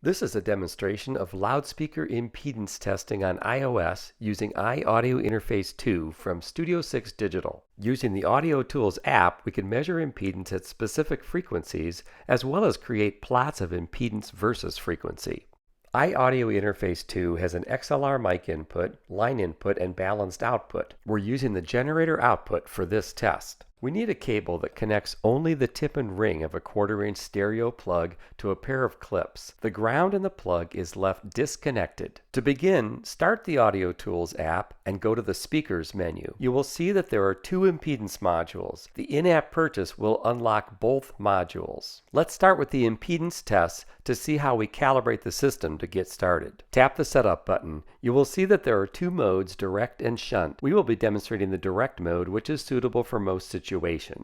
This is a demonstration of loudspeaker impedance testing on iOS using iAudio Interface 2 from Studio 6 Digital. Using the AudioTools app, we can measure impedance at specific frequencies as well as create plots of impedance versus frequency. iAudio Interface 2 has an XLR mic input, line input, and balanced output. We're using the generator output for this test. We need a cable that connects only the tip and ring of a 1/4-inch stereo plug to a pair of clips. The ground in the plug is left disconnected. To begin, start the AudioTools app and go to the Speakers menu. You will see that there are two impedance modules. The in-app purchase will unlock both modules. Let's start with the impedance test to see how we calibrate the system to get started. Tap the Setup button. You will see that there are two modes, direct and shunt. We will be demonstrating the direct mode, which is suitable for most situations.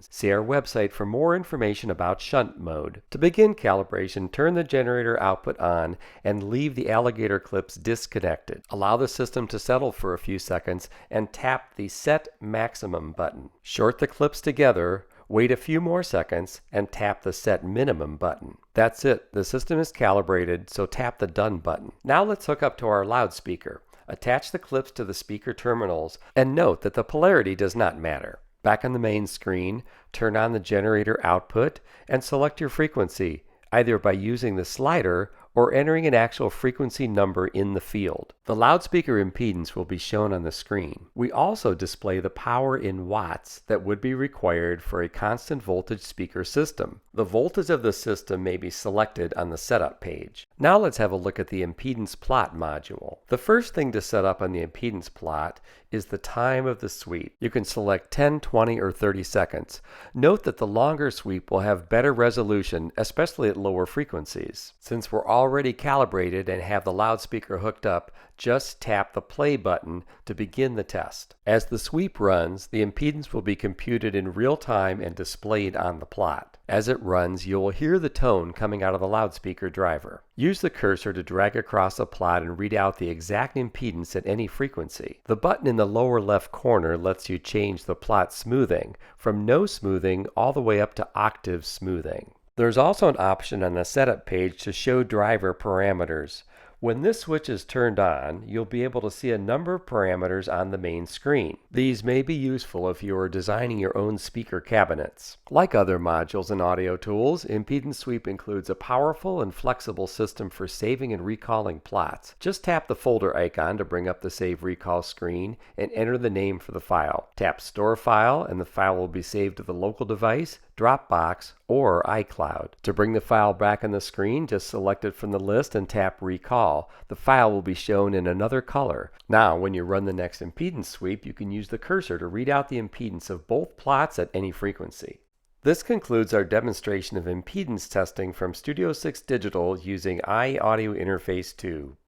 See our website for more information about shunt mode. To begin calibration, turn the generator output on and leave the alligator clips disconnected. Allow the system to settle for a few seconds and tap the Set Maximum button. Short the clips together. Wait a few more seconds and tap the Set Minimum button. That's it. The system is calibrated, so tap the Done button. Now let's hook up to our loudspeaker. Attach the clips to the speaker terminals and note that the polarity does not matter. Back on the main screen, turn on the generator output and select your frequency, either by using the slider or entering an actual frequency number in the field. The loudspeaker impedance will be shown on the screen. We also display the power in watts that would be required for a constant voltage speaker system. The voltage of the system may be selected on the setup page. Now let's have a look at the impedance plot module. The first thing to set up on the impedance plot is the time of the sweep. You can select 10, 20, or 30 seconds. Note that the longer sweep will have better resolution, especially at lower frequencies. Since we're already calibrated and have the loudspeaker hooked up, just tap the play button to begin the test. As the sweep runs, the impedance will be computed in real time and displayed on the plot. As it runs, you will hear the tone coming out of the loudspeaker driver. Use the cursor to drag across the plot and read out the exact impedance at any frequency. The button in the lower left corner lets you change the plot smoothing from no smoothing all the way up to octave smoothing. There's also an option on the setup page to show driver parameters. When this switch is turned on, you'll be able to see a number of parameters on the main screen. These may be useful if you are designing your own speaker cabinets. Like other modules in AudioTools, Impedance Sweep includes a powerful and flexible system for saving and recalling plots. Just tap the folder icon to bring up the Save Recall screen and enter the name for the file. Tap Store File and the file will be saved to the local device, Dropbox, or iCloud. To bring the file back on the screen, just select it from the list and tap Recall. The file will be shown in another color. Now, when you run the next impedance sweep, you can use the cursor to read out the impedance of both plots at any frequency. This concludes our demonstration of impedance testing from Studio 6 Digital using iAudio Interface 2.